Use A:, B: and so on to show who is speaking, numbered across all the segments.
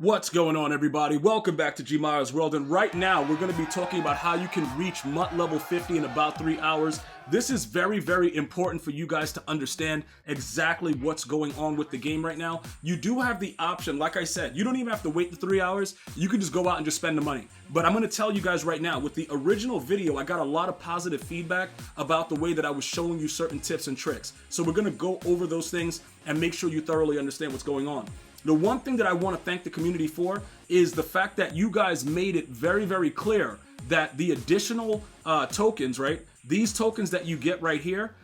A: What's going on, everybody? Welcome back to GmiasWorld, and right now we're going to be talking about how you can reach MUT level 50 in about 3 hours. This is very, very important for you guys to understand exactly what's going on with the game right now. You do have the option, like I said, you don't even have to wait the 3 hours. You can just go out and just spend the money. But I'm going to tell you guys right now, with the original video, I got a lot of positive feedback about the way that I was showing you certain tips and tricks. So we're going to go over those things and make sure you thoroughly understand what's going on. The one thing that I want to thank the community for is the fact that you guys made it very, very clear that the additional tokens, right? These tokens that you get right here,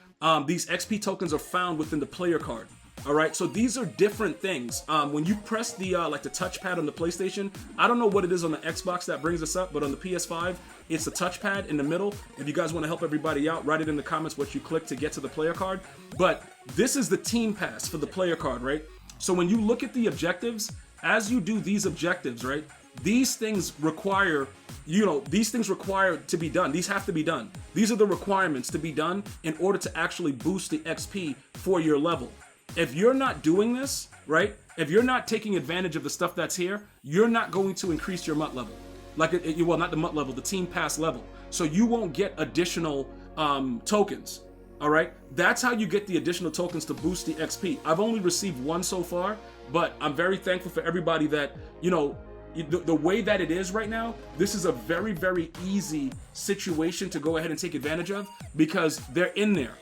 A: these XP tokens are found within the player card. All right, so these are different things. When you press the like the touchpad on the PlayStation, I don't know what it is on the Xbox that brings this up, but on the PS5, it's the touchpad in the middle. If you guys want to help everybody out, write it in the comments what you click to get to the player card. But this is the team pass for the player card, right? So when you look at the objectives, as you do these objectives, right, these things require, these things require to be done. These have to be done. These are the requirements to be done in order to actually boost the XP for your level. If you're not doing this, right, if you're not taking advantage of the stuff that's here, you're not going to increase your MUT level. Well, not the MUT level, the team pass level. So you won't get additional tokens. All right, that's how you get the additional tokens to boost the XP. I've only received one so far, but I'm very thankful for everybody that, the way that it is right now, this is a very, very easy situation to go ahead and take advantage of because they're in there.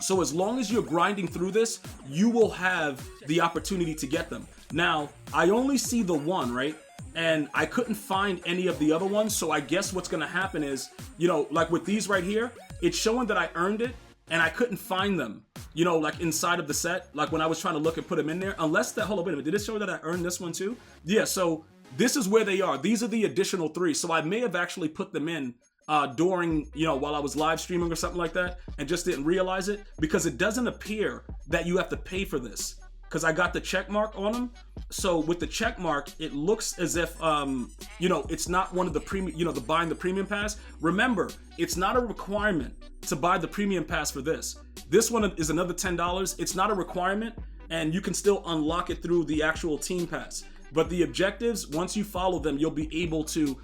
A: So as long as you're grinding through this, you will have the opportunity to get them. Now, I only see the one, right? And I couldn't find any of the other ones. So I guess what's going to happen is, like with these right here, it's showing that I earned it. And I couldn't find them, like inside of the set, like when I was trying to look and put them in there, unless that, hold on, wait a minute, did it show that I earned this one too? Yeah, so this is where they are. These are the additional 3. So I may have actually put them in during, while I was live streaming or something like that and just didn't realize it because it doesn't appear that you have to pay for this because I got the check mark on them. So with the check mark, it looks as if, it's not one of the premium, the buying the premium pass. Remember, it's not a requirement to buy the premium pass for this. This one is another $10. It's not a requirement, and you can still unlock it through the actual team pass. But the objectives, once you follow them, you'll be able to,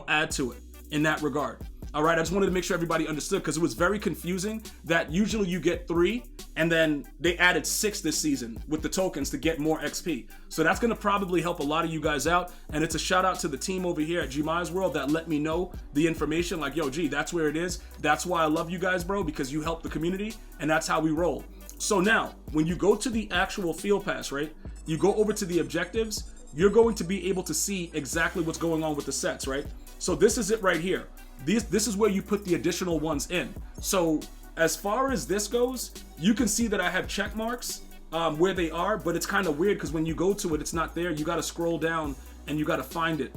A: add to it in that regard. All right, I just wanted to make sure everybody understood because it was very confusing that usually you get 3 and then they added 6 this season with the tokens to get more XP. So that's going to probably help a lot of you guys out. And it's a shout out to the team over here at GmiasWorld that let me know the information like, yo, G, that's where it is. That's why I love you guys, bro, because you help the community and that's how we roll. So now when you go to the actual field pass, right, you go over to the objectives, you're going to be able to see exactly what's going on with the sets, right? So this is it right here. This is where you put the additional ones in. So as far as this goes, you can see that I have check marks where they are, but it's kind of weird because when you go to it, it's not there. You got to scroll down and you got to find it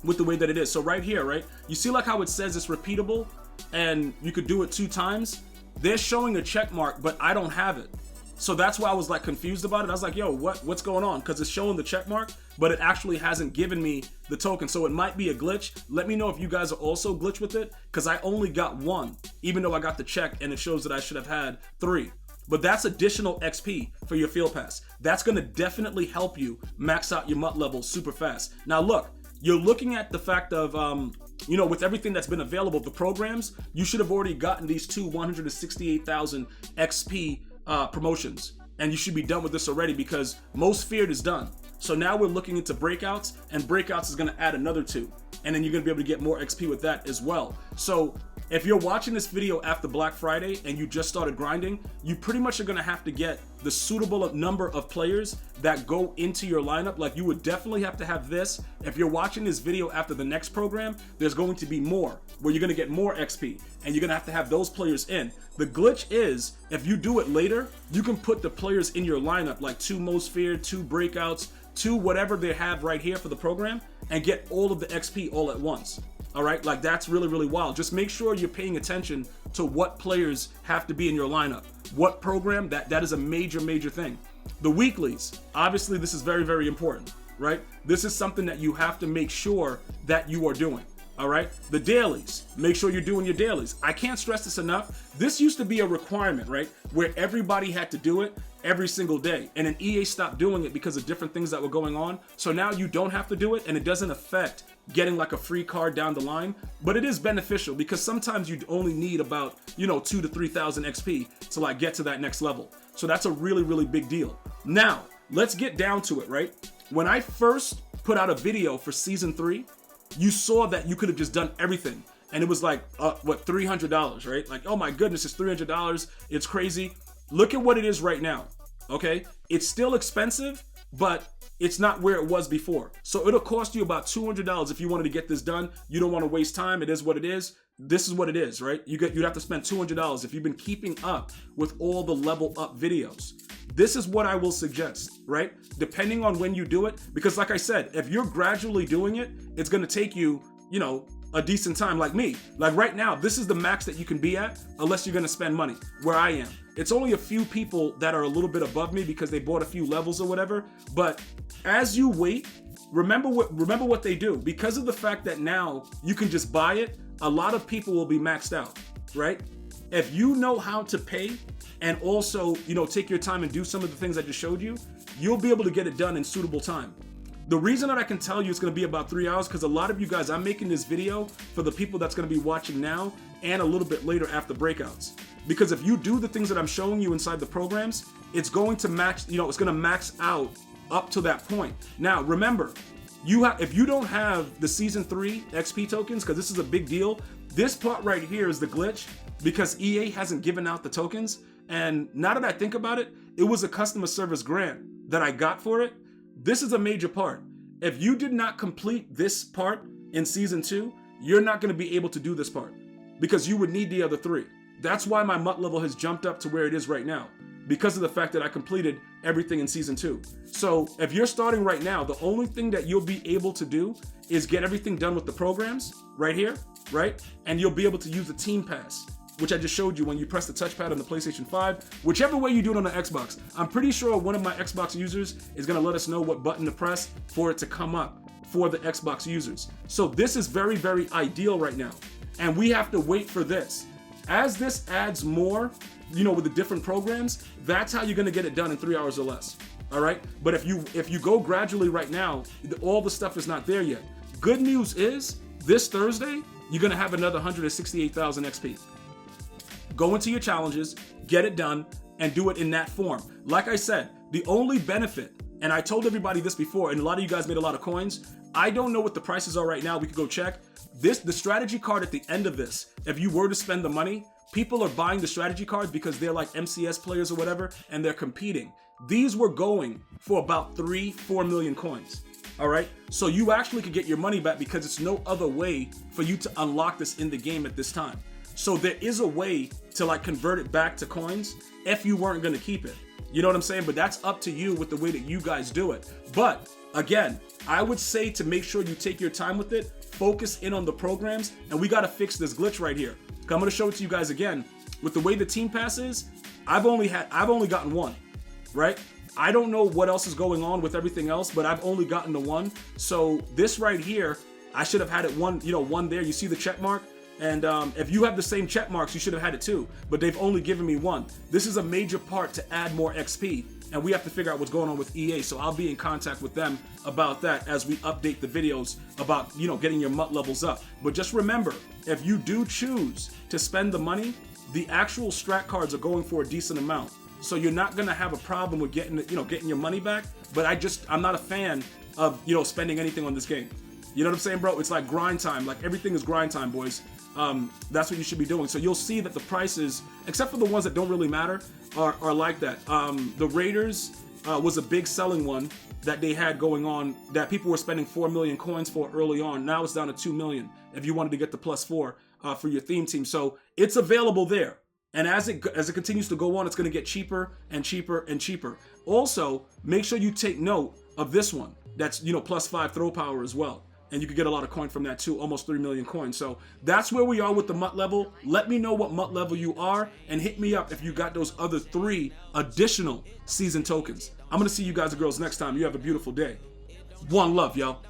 A: with the way that it is. So right here, right, you see like how it says it's repeatable and you could do it 2 times. They're showing a check mark, but I don't have it. So that's why I was like confused about it. I was like, yo, what's going on? Because it's showing the check mark, but it actually hasn't given me the token. So it might be a glitch. Let me know if you guys are also glitched with it because I only got 1, even though I got the check and it shows that I should have had 3. But that's additional XP for your field pass. That's going to definitely help you max out your MUT level super fast. Now look, you're looking at the fact of, with everything that's been available, the programs, you should have already gotten these 2 168,000 XP promotions, and you should be done with this already because most feared is done. So now we're looking into breakouts, and breakouts is going to add another 2, and then you're going to be able to get more XP with that as well. So if you're watching this video after Black Friday and you just started grinding, you pretty much are going to have to get the suitable number of players that go into your lineup. Like you would definitely have to have this. If you're watching this video after the next program, there's going to be more where you're going to get more XP and you're going to have those players in. The glitch is if you do it later, you can put the players in your lineup like 2 most feared, 2 breakouts, 2 whatever they have right here for the program and get all of the XP all at once. All right, like that's really, really wild. Just make sure you're paying attention to what players have to be in your lineup. What program, that is a major, major thing. The weeklies, obviously this is very, very important, right? This is something that you have to make sure that you are doing. All right, the dailies, make sure you're doing your dailies. I can't stress this enough. This used to be a requirement, right? Where everybody had to do it every single day. And then EA stopped doing it because of different things that were going on. So now you don't have to do it, and it doesn't affect getting like a free card down the line. But it is beneficial because sometimes you only need about, 2,000 to 3,000 XP to like get to that next level. So that's a really, really big deal. Now, let's get down to it, right? When I first put out a video for season 3, you saw that you could have just done everything. And it was like, $300, right? Like, oh my goodness, it's $300. It's crazy. Look at what it is right now, okay? It's still expensive, but it's not where it was before. So it'll cost you about $200 if you wanted to get this done. You don't want to waste time. It is what it is. This is what it is, right? You'd have to spend $200 if you've been keeping up with all the level up videos. This is what I will suggest, right? Depending on when you do it, because like I said, if you're gradually doing it, it's going to take you, a decent time like me. Like right now, this is the max that you can be at unless you're going to spend money where I am. It's only a few people that are a little bit above me because they bought a few levels or whatever. But as you wait, remember what they do. Because of the fact that now you can just buy it, a lot of people will be maxed out, right? If you know how to pay and also, take your time and do some of the things I just showed you, you'll be able to get it done in suitable time. The reason that I can tell you it's going to be about 3 hours, because a lot of you guys, I'm making this video for the people that's going to be watching now and a little bit later after breakouts. Because if you do the things that I'm showing you inside the programs, it's going to max, it's going to max out up to that point. Now, remember, if you don't have the season 3 XP tokens, because this is a big deal, this part right here is the glitch because EA hasn't given out the tokens. And now that I think about it, it was a customer service grant that I got for it. This is a major part. If you did not complete this part in season 2, you're not going to be able to do this part because you would need the other 3. That's why my MUT level has jumped up to where it is right now, because of the fact that I completed everything in season 2. So if you're starting right now, the only thing that you'll be able to do is get everything done with the programs right here, right? And you'll be able to use the team pass, which I just showed you when you press the touchpad on the PlayStation 5, whichever way you do it on the Xbox. I'm pretty sure one of my Xbox users is gonna let us know what button to press for it to come up for the Xbox users. So this is very, very ideal right now. And we have to wait for this. As this adds more, with the different programs, that's how you're gonna get it done in 3 hours or less, all right? But if you go gradually right now, all the stuff is not there yet. Good news is, this Thursday, you're gonna have another 168,000 XP. Go into your challenges, get it done, and do it in that form. Like I said, the only benefit, and I told everybody this before, and a lot of you guys made a lot of coins. I don't know what the prices are right now. We could go check. The strategy card at the end of this, if you were to spend the money, people are buying the strategy cards because they're like MCS players or whatever, and they're competing. These were going for about 3-4 million coins. All right, so you actually could get your money back because it's no other way for you to unlock this in the game at this time. So there is a way to like convert it back to coins if you weren't gonna keep it. You know what I'm saying? But that's up to you with the way that you guys do it. But again, I would say to make sure you take your time with it, focus in on the programs, and we gotta fix this glitch right here. I'm gonna show it to you guys again. With the way the team pass is, I've only gotten one, right? I don't know what else is going on with everything else, but I've only gotten the one. So this right here, I should have had it one there. You see the check mark? And if you have the same check marks, you should have had it too, but they've only given me one. This is a major part to add more XP, and we have to figure out what's going on with EA, so I'll be in contact with them about that as we update the videos about, getting your MUT levels up. But just remember, if you do choose to spend the money, the actual strat cards are going for a decent amount. So you're not gonna have a problem with getting your money back, but I'm not a fan of, spending anything on this game. You know what I'm saying, bro? It's like grind time. Like everything is grind time, boys. That's what you should be doing. So you'll see that the prices, except for the ones that don't really matter, are like that. The Raiders was a big selling one that they had going on that people were spending 4 million coins for early on. Now it's down to 2 million if you wanted to get the +4 for your theme team. So it's available there. And as it continues to go on, it's going to get cheaper and cheaper and cheaper. Also, make sure you take note of this one. That's, +5 throw power as well. And you could get a lot of coin from that too, almost 3 million coins. So that's where we are with the MUT level. Let me know what MUT level you are and hit me up if you got those other 3 additional season tokens. I'm going to see you guys and girls next time. You have a beautiful day. One love, y'all.